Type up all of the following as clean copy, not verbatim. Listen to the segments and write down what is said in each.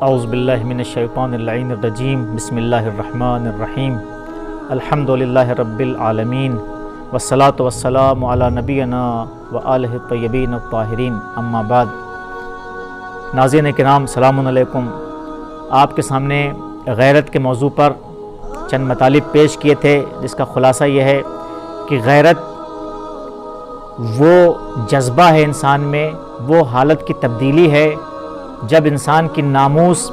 اعوذ باللہ من الشیطان اللعین الرجیم بسم اللہ الرحمن الرحیم الحمدللہ رب العالمین والصلاة والسلام علی نبینا وآلہ الطیبین الطاہرین اما بعد۔ ناظرین کرام سلام علیکم۔ آپ کے سامنے غیرت کے موضوع پر چند مطالب پیش کیے تھے، جس کا خلاصہ یہ ہے کہ غیرت وہ جذبہ ہے انسان میں، وہ حالت کی تبدیلی ہے جب انسان کی ناموس،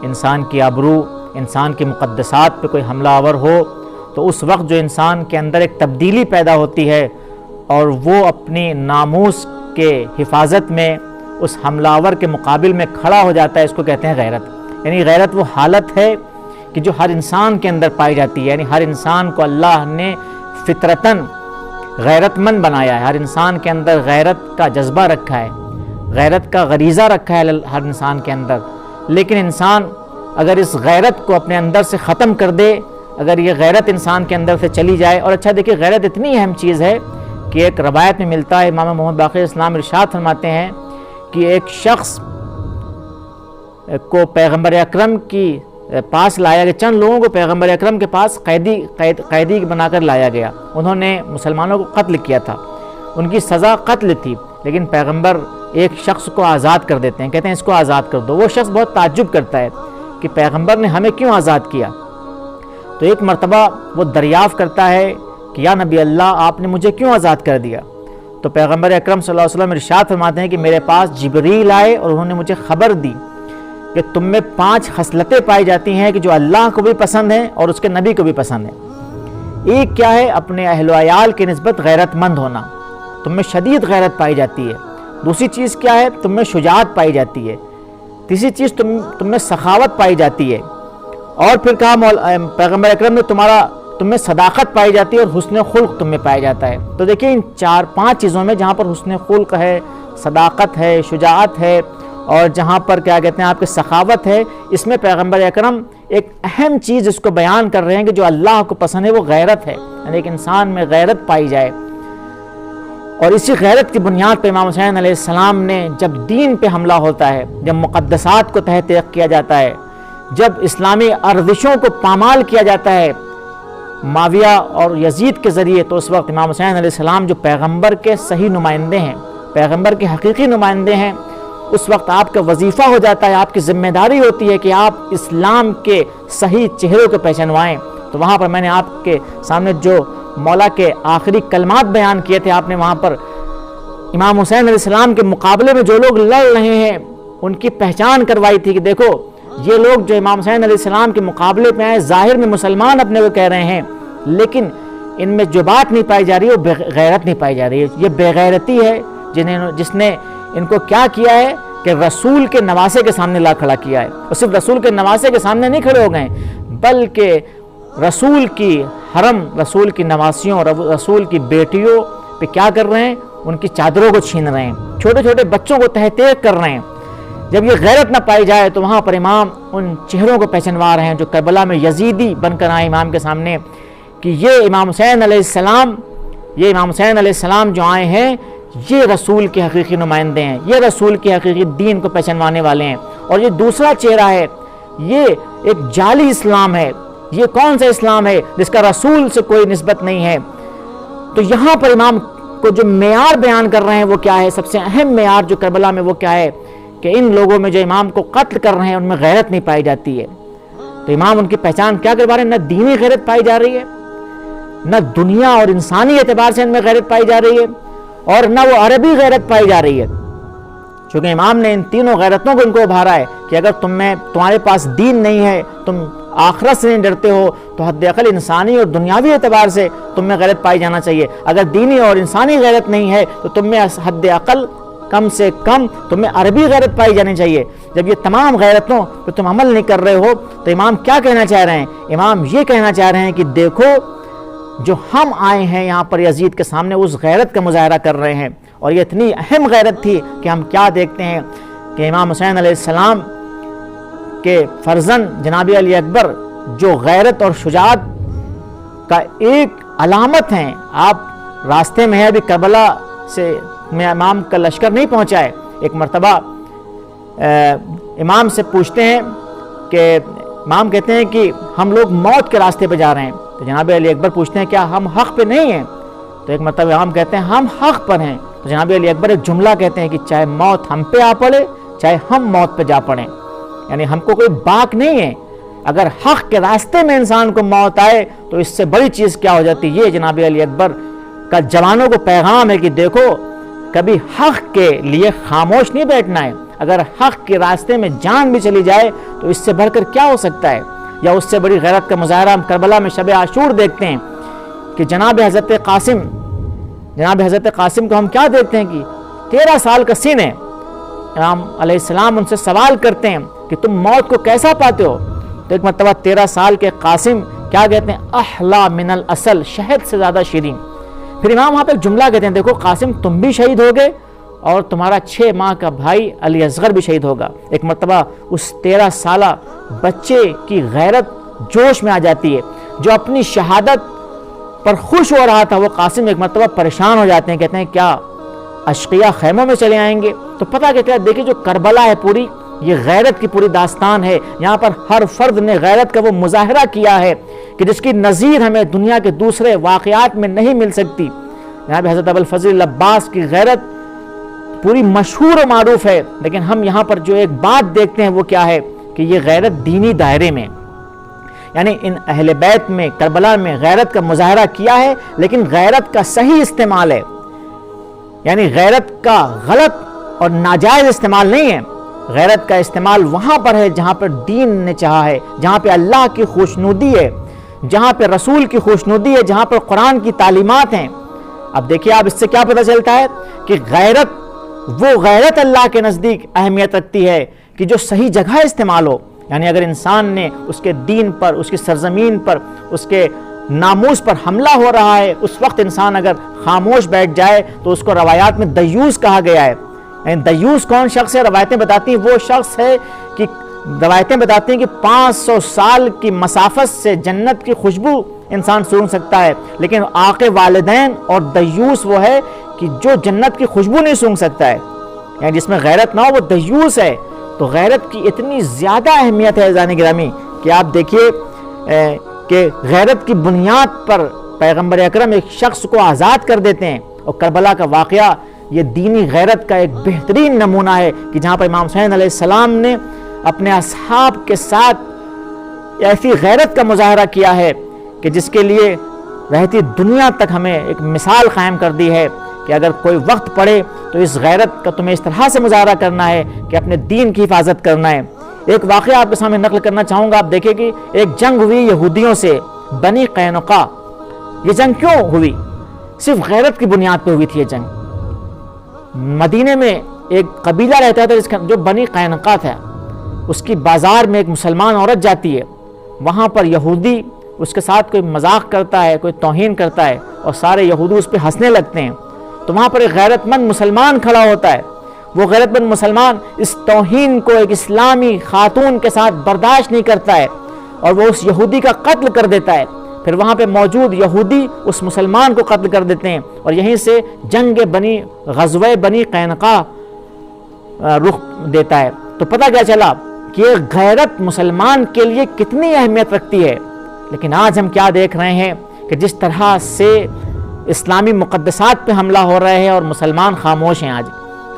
انسان کی آبرو، انسان کی مقدسات پہ کوئی حملہ آور ہو تو اس وقت جو انسان کے اندر ایک تبدیلی پیدا ہوتی ہے اور وہ اپنی ناموس کے حفاظت میں اس حملہ آور کے مقابل میں کھڑا ہو جاتا ہے، اس کو کہتے ہیں غیرت۔ یعنی غیرت وہ حالت ہے کہ جو ہر انسان کے اندر پائی جاتی ہے، یعنی ہر انسان کو اللہ نے فطرتاً غیرت مند بنایا ہے، ہر انسان کے اندر غیرت کا جذبہ رکھا ہے، غیرت کا غریزہ رکھا ہے ہر انسان کے اندر۔ لیکن انسان اگر اس غیرت کو اپنے اندر سے ختم کر دے، اگر یہ غیرت انسان کے اندر سے چلی جائے، اور اچھا دیکھیے غیرت اتنی اہم چیز ہے کہ ایک روایت میں ملتا ہے، امام محمد باقر اسلام ارشاد فرماتے ہیں کہ ایک شخص کو پیغمبر اکرم کی پاس لایا گیا، چند لوگوں کو پیغمبر اکرم کے پاس قیدی بنا کر لایا گیا۔ انہوں نے مسلمانوں کو قتل کیا تھا، ان کی سزا قتل تھی، لیکن پیغمبر ایک شخص کو آزاد کر دیتے ہیں، کہتے ہیں اس کو آزاد کر دو۔ وہ شخص بہت تعجب کرتا ہے کہ پیغمبر نے ہمیں کیوں آزاد کیا؟ تو ایک مرتبہ وہ دریافت کرتا ہے کہ یا نبی اللہ، آپ نے مجھے کیوں آزاد کر دیا؟ تو پیغمبر اکرم صلی اللہ علیہ وسلم ارشاد فرماتے ہیں کہ میرے پاس جبریل آئے اور انہوں نے مجھے خبر دی کہ تم میں 5 خصلتیں پائی جاتی ہیں کہ جو اللہ کو بھی پسند ہیں اور اس کے نبی کو بھی پسند ہیں۔ ایک کیا ہے؟ اپنے اہل و عیال کے نسبت غیرت مند ہونا، تم میں شدید غیرت پائی جاتی ہے۔ دوسری چیز کیا ہے؟ تم میں شجاعت پائی جاتی ہے۔ تیسری چیز تم میں سخاوت پائی جاتی ہے۔ اور پھر کہا پیغمبر اکرم نے تم میں صداقت پائی جاتی ہے اور حسن خلق تم میں پایا جاتا ہے۔ تو دیکھیں ان 4-5 چیزوں میں، جہاں پر حسن خلق ہے، صداقت ہے، شجاعت ہے، اور جہاں پر کیا کہتے ہیں آپ کے سخاوت ہے، اس میں پیغمبر اکرم ایک اہم چیز اس کو بیان کر رہے ہیں کہ جو اللہ کو پسند ہے وہ غیرت ہے، یعنی ایک انسان میں غیرت پائی جائے۔ اور اسی غیرت کی بنیاد پہ امام حسین علیہ السلام نے جب دین پہ حملہ ہوتا ہے، جب مقدسات کو تحت کیا جاتا ہے، جب اسلامی ارزشوں کو پامال کیا جاتا ہے معاویہ اور یزید کے ذریعے، تو اس وقت امام حسین علیہ السلام جو پیغمبر کے صحیح نمائندے ہیں، پیغمبر کے حقیقی نمائندے ہیں، اس وقت آپ کا وظیفہ ہو جاتا ہے، آپ کی ذمہ داری ہوتی ہے کہ آپ اسلام کے صحیح چہروں کو پہچانوائیں۔ تو وہاں پر میں نے آپ کے سامنے جو مولا کے آخری کلمات بیان کیے تھے، آپ نے وہاں پر امام حسین علیہ السلام کے مقابلے میں جو لوگ لڑ رہے ہیں ان کی پہچان کروائی تھی کہ دیکھو یہ لوگ جو امام حسین علیہ السلام کے مقابلے پہ آئے، ظاہر میں مسلمان اپنے کو کہہ رہے ہیں، لیکن ان میں جو بات نہیں پائی جا رہی ہے وہ غیرت نہیں پائی جا رہی ہے۔ یہ بے غیرتی ہے جس نے ان کو کیا کیا ہے کہ رسول کے نواسے کے سامنے لا کھڑا کیا ہے۔ اور صرف رسول کے نواسے کے سامنے نہیں کھڑے ہو گئے، بلکہ رسول کی حرم، رسول کی نواسیوں اور رسول کی بیٹیوں پہ کیا کر رہے ہیں؟ ان کی چادروں کو چھین رہے ہیں، چھوٹے چھوٹے بچوں کو تحقیق کر رہے ہیں۔ جب یہ غیرت نہ پائی جائے تو وہاں پر امام ان چہروں کو پہچانوا رہے ہیں جو کربلا میں یزیدی بن کر آئے امام کے سامنے، کہ یہ امام حسین علیہ السلام جو آئے ہیں یہ رسول کے حقیقی نمائندے ہیں، یہ رسول کے حقیقی دین کو پہچانوانے والے ہیں۔ اور یہ دوسرا چہرہ ہے، یہ ایک جعلی اسلام ہے، یہ کون سا اسلام ہے جس کا رسول سے کوئی نسبت نہیں ہے۔ تو یہاں پر امام کو جو معیار بیان کر رہے ہیں وہ کیا ہے؟ سب سے اہم معیار جو کربلا میں وہ کیا ہے کہ ان لوگوں میں جو امام کو قتل کر رہے ہیں ان میں غیرت نہیں پائی جاتی ہے۔ تو امام ان کی پہچان کیا کروا رہے ہیں؟ نہ دینی غیرت پائی جا رہی ہے، نہ دنیا اور انسانی اعتبار سے ان میں غیرت پائی جا رہی ہے، اور نہ وہ عربی غیرت پائی جا رہی ہے۔ چونکہ امام نے ان تینوں غیرتوں کو ان کو ابھارا ہے کہ اگر تمہارے پاس دین نہیں ہے، تم آخرت سے نہیں ڈرتے ہو، تو حد اقل انسانی اور دنیاوی اعتبار سے تم میں غیرت پائی جانا چاہیے۔ اگر دینی اور انسانی غیرت نہیں ہے تو تم میں حد اقل کم سے کم تمہیں عربی غیرت پائی جانی چاہیے۔ جب یہ تمام غیرتوں پہ تم عمل نہیں کر رہے ہو تو امام کیا کہنا چاہ رہے ہیں؟ امام یہ کہنا چاہ رہے ہیں کہ دیکھو جو ہم آئے ہیں یہاں پر یزید کے سامنے اس غیرت کا مظاہرہ کر رہے ہیں، اور یہ اتنی اہم غیرت تھی کہ ہم کیا دیکھتے ہیں کہ امام حسین علیہ السلام کے فرزند جناب علی اکبر جو غیرت اور شجاعت کا ایک علامت ہیں، آپ راستے میں ہے ابھی کربلا سے میں امام کا لشکر نہیں پہنچا ہے، ایک مرتبہ امام سے پوچھتے ہیں کہ امام کہتے ہیں کہ ہم لوگ موت کے راستے پہ جا رہے ہیں. تو جناب علی اکبر پوچھتے ہیں کیا ہم حق پہ نہیں ہیں؟ تو ایک مرتبہ امام کہتے ہیں ہم حق پر ہیں. تو جناب علی اکبر ایک جملہ کہتے ہیں کہ چاہے موت ہم پہ آ پڑے چاہے ہم موت پہ جا پڑیں، یعنی ہم کو کوئی باک نہیں ہے. اگر حق کے راستے میں انسان کو موت آئے تو اس سے بڑی چیز کیا ہو جاتی. یہ جناب علی اکبر کا جوانوں کو پیغام ہے کہ دیکھو کبھی حق کے لیے خاموش نہیں بیٹھنا ہے. اگر حق کے راستے میں جان بھی چلی جائے تو اس سے بڑھ کر کیا ہو سکتا ہے. یا اس سے بڑی غیرت کا مظاہرہ ہم کربلا میں شب عاشور دیکھتے ہیں کہ جناب حضرت قاسم کو ہم کیا دیکھتے ہیں کہ 13 سال کا سن ہے. امام علیہ السلام ان سے سوال کرتے ہیں کہ تم موت کو کیسا پاتے ہو؟ تو ایک مرتبہ 13 سال کے قاسم کیا کہتے ہیں؟ احلا من الاصل، شہد سے زیادہ شیرین. پھر امام وہاں پہ ایک جملہ کہتے ہیں دیکھو قاسم تم بھی شہید ہوگے اور تمہارا 6 ماہ کا بھائی علی اصغر بھی شہید ہوگا. ایک مرتبہ اس 13 سالہ بچے کی غیرت جوش میں آ جاتی ہے. جو اپنی شہادت پر خوش ہو رہا تھا وہ قاسم ایک مرتبہ پریشان ہو جاتے ہیں، کہتے ہیں کیا اشقیاء خیموں میں چلے آئیں گے؟ تو پتہ کیا دیکھیں جو کربلا ہے پوری یہ غیرت کی پوری داستان ہے. یہاں پر ہر فرد نے غیرت کا وہ مظاہرہ کیا ہے کہ جس کی نظیر ہمیں دنیا کے دوسرے واقعات میں نہیں مل سکتی. یہاں پہ حضرت ابوالفضل عباس کی غیرت پوری مشہور و معروف ہے، لیکن ہم یہاں پر جو ایک بات دیکھتے ہیں وہ کیا ہے کہ یہ غیرت دینی دائرے میں، یعنی ان اہل بیت میں کربلا میں غیرت کا مظاہرہ کیا ہے، لیکن غیرت کا صحیح استعمال ہے. یعنی غیرت کا غلط اور ناجائز استعمال نہیں ہے. غیرت کا استعمال وہاں پر ہے جہاں پر دین نے چاہا ہے، جہاں پہ اللہ کی خوشنودی ہے، جہاں پہ رسول کی خوشنودی ہے، جہاں پر قرآن کی تعلیمات ہیں. اب دیکھیے آپ اس سے کیا پتہ چلتا ہے کہ غیرت اللہ کے نزدیک اہمیت رکھتی ہے کہ جو صحیح جگہ استعمال ہو. یعنی اگر انسان نے اس کے دین پر، اس کی سرزمین پر، اس کے ناموس پر حملہ ہو رہا ہے، اس وقت انسان اگر خاموش بیٹھ جائے تو اس کو روایات میں دیوس کہا گیا ہے. یعنی دیوس کون شخص ہے؟ روایتیں بتاتی ہیں وہ شخص ہے کہ روایتیں بتاتی ہیں کہ 500 سال کی مسافت سے جنت کی خوشبو انسان سونگھ سکتا ہے، لیکن عاق والدین اور دیوس وہ ہے کہ جو جنت کی خوشبو نہیں سونگھ سکتا ہے. یعنی جس میں غیرت نہ ہو وہ دیوس ہے. تو غیرت کی اتنی زیادہ اہمیت ہے عزیزان گرامی کہ آپ دیکھیے کہ غیرت کی بنیاد پر پیغمبر اکرم ایک شخص کو آزاد کر دیتے ہیں. اور کربلا کا واقعہ یہ دینی غیرت کا ایک بہترین نمونہ ہے کہ جہاں پر امام حسین علیہ السلام نے اپنے اصحاب کے ساتھ ایسی غیرت کا مظاہرہ کیا ہے کہ جس کے لیے رہتی دنیا تک ہمیں ایک مثال قائم کر دی ہے کہ اگر کوئی وقت پڑے تو اس غیرت کا تمہیں اس طرح سے مظاہرہ کرنا ہے کہ اپنے دین کی حفاظت کرنا ہے. ایک واقعہ آپ کے سامنے نقل کرنا چاہوں گا. آپ دیکھیں کہ ایک جنگ ہوئی یہودیوں سے بنی قینقاع. یہ جنگ کیوں ہوئی؟ صرف غیرت کی بنیاد پہ ہوئی تھی یہ جنگ. مدینے میں ایک قبیلہ رہتا تھا جو بنی قینقاع تھا. اس کی بازار میں ایک مسلمان عورت جاتی ہے، وہاں پر یہودی اس کے ساتھ کوئی مذاق کرتا ہے، کوئی توہین کرتا ہے اور سارے یہودی اس پہ ہنسنے لگتے ہیں. تو وہاں پر ایک غیرت مند مسلمان کھڑا ہوتا ہے. وہ غیرت مند مسلمان اس توہین کو ایک اسلامی خاتون کے ساتھ برداشت نہیں کرتا ہے اور وہ اس یہودی کا قتل کر دیتا ہے. پھر وہاں پہ موجود یہودی اس مسلمان کو قتل کر دیتے ہیں اور یہیں سے غزوہ بنی قینقاع رخ دیتا ہے. تو پتہ کیا چلا کہ یہ غیرت مسلمان کے لیے کتنی اہمیت رکھتی ہے. لیکن آج ہم کیا دیکھ رہے ہیں کہ جس طرح سے اسلامی مقدسات پہ حملہ ہو رہے ہیں اور مسلمان خاموش ہیں.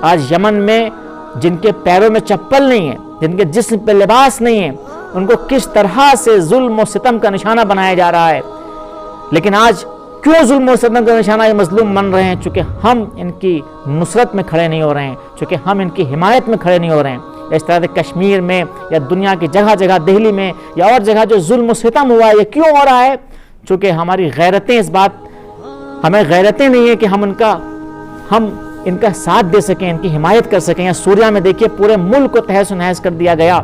آج یمن میں جن کے پیروں میں چپل نہیں ہے، جن کے جسم پہ لباس نہیں ہے، ان کو کس طرح سے ظلم و ستم کا نشانہ بنایا جا رہا ہے. لیکن آج کیوں ظلم و ستم کا نشانہ یہ مظلوم بن رہے ہیں؟ چونکہ ہم ان کی نصرت میں کھڑے نہیں ہو رہے ہیں، چونکہ ہم ان کی حمایت میں کھڑے نہیں ہو رہے ہیں. اس طرح سے کشمیر میں یا دنیا کی جگہ جگہ، دہلی میں یا اور جگہ جو ظلم و ستم ہوا ہے یہ کیوں ہو رہا ہے؟ چونکہ ہماری غیرتیں ہمیں غیرتیں نہیں ہیں کہ ہم ان کا ساتھ دے سکیں، ان کی حمایت کر سکیں. یا سوریا میں دیکھیے پورے ملک کو تہس و نہس کر دیا گیا.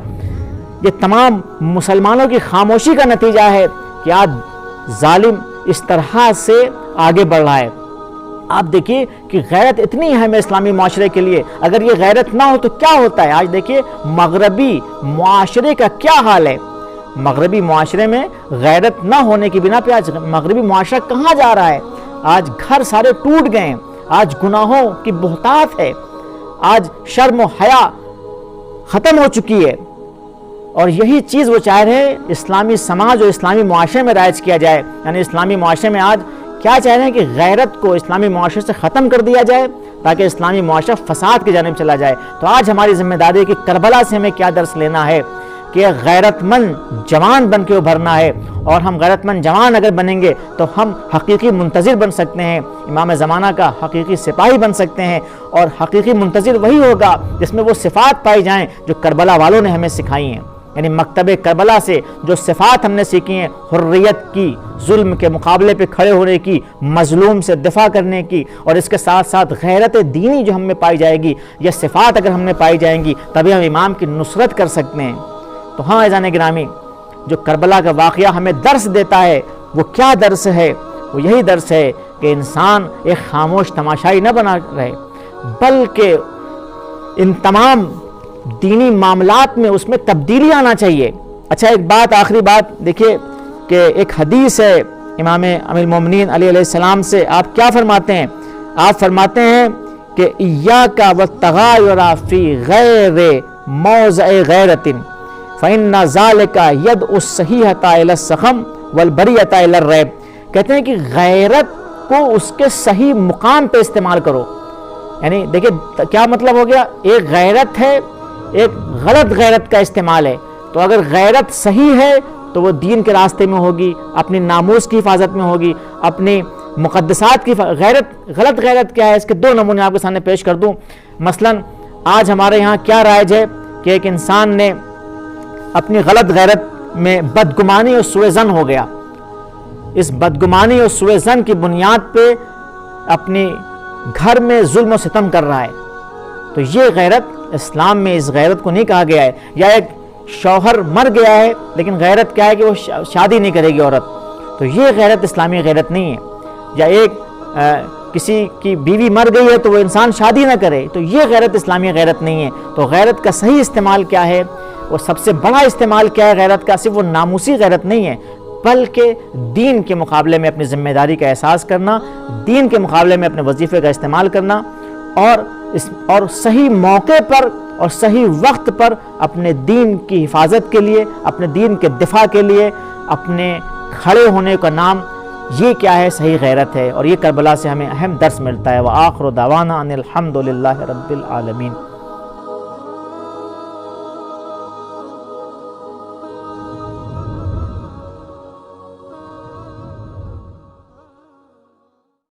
یہ تمام مسلمانوں کی خاموشی کا نتیجہ ہے کہ آج ظالم اس طرح سے آگے بڑھ رہا ہے. آپ دیکھیے کہ غیرت اتنی اہم ہے اسلامی معاشرے کے لیے. اگر یہ غیرت نہ ہو تو کیا ہوتا ہے؟ آج دیکھیے مغربی معاشرے کا کیا حال ہے. مغربی معاشرے میں غیرت نہ ہونے کی بنا پہ آج مغربی معاشرہ کہاں جا رہا ہے؟ آج گھر سارے ٹوٹ گئے. آج گناہوں کی بہتات ہے. آج شرم و حیا ختم ہو چکی ہے، اور یہی چیز وہ چاہ رہے ہیں اسلامی سماج اور اسلامی معاشرے میں رائج کیا جائے. یعنی اسلامی معاشرے میں آج کیا چاہ رہے ہیں کہ غیرت کو اسلامی معاشرے سے ختم کر دیا جائے تاکہ اسلامی معاشرہ فساد کی جانب چلا جائے. تو آج ہماری ذمہ داری ہے کہ کربلا سے ہمیں کیا درس لینا ہے کہ غیرت مند جوان بن کے ابھرنا ہے، اور ہم غیرت مند جوان اگر بنیں گے تو ہم حقیقی منتظر بن سکتے ہیں، امام زمانہ کا حقیقی سپاہی بن سکتے ہیں. اور حقیقی منتظر وہی ہوگا جس میں وہ صفات پائی جائیں جو کربلا والوں نے ہمیں سکھائی ہیں. یعنی مکتب کربلا سے جو صفات ہم نے سیکھی ہیں، حریت کی، ظلم کے مقابلے پہ کھڑے ہونے کی، مظلوم سے دفاع کرنے کی، اور اس کے ساتھ ساتھ غیرت دینی جو ہم میں پائی جائے گی، یہ صفات اگر ہم میں پائی جائیں گی تبھی ہم امام کی نصرت کر سکتے ہیں. تو ہاں عزیزان گرامی، جو کربلا کا واقعہ ہمیں درس دیتا ہے وہ کیا درس ہے؟ وہ یہی درس ہے کہ انسان ایک خاموش تماشائی نہ بنا رہے، بلکہ ان تمام دینی معاملات میں اس میں تبدیلی آنا چاہیے. اچھا، ایک بات، آخری بات دیکھیے کہ ایک حدیث ہے امام امیر المومنین علی علیہ السلام سے. آپ کیا فرماتے ہیں؟ آپ فرماتے ہیں کہ ایاک والتغایر فی غیر موضع غیرت فإن ذلک یدعو الصحیحۃ الی السقم والبریۃ الی الریب. کہتے ہیں کہ غیرت کو اس کے صحیح مقام پہ استعمال کرو. یعنی دیکھیں کیا مطلب ہو گیا، ایک غیرت ہے، ایک غلط غیرت کا استعمال ہے. تو اگر غیرت صحیح ہے تو وہ دین کے راستے میں ہوگی، اپنی ناموس کی حفاظت میں ہوگی، اپنی مقدسات کی غلط غیرت کیا ہے؟ اس کے دو نمونے آپ کے سامنے پیش کر دوں. مثلا آج ہمارے یہاں کیا رائج ہے کہ ایک انسان نے اپنی غلط غیرت میں بدگمانی اور سوء ظن ہو گیا. اس بدگمانی اور سوء ظن کی بنیاد پہ اپنی گھر میں ظلم و ستم کر رہا ہے. تو یہ غیرت اسلام میں اس غیرت کو نہیں کہا گیا ہے. یا ایک شوہر مر گیا ہے لیکن غیرت کیا ہے کہ وہ شادی نہیں کرے گی عورت، تو یہ غیرت اسلامی غیرت نہیں ہے. یا ایک کسی کی بیوی مر گئی ہے تو وہ انسان شادی نہ کرے، تو یہ غیرت اسلامی غیرت نہیں ہے. تو غیرت کا صحیح استعمال کیا ہے؟ وہ سب سے بڑا استعمال کیا ہے غیرت کا؟ صرف وہ ناموسی غیرت نہیں ہے، بلکہ دین کے مقابلے میں اپنی ذمہ داری کا احساس کرنا، دین کے مقابلے میں اپنے وظیفے کا استعمال کرنا، اور صحیح موقع پر اور صحیح وقت پر اپنے دین کی حفاظت کے لیے، اپنے دین کے دفاع کے لیے اپنے کھڑے ہونے کا نام، یہ کیا ہے؟ صحیح غیرت ہے. اور یہ کربلا سے ہمیں اہم درس ملتا ہے. وآخر دعوانا ان الحمد للہ رب العالمین.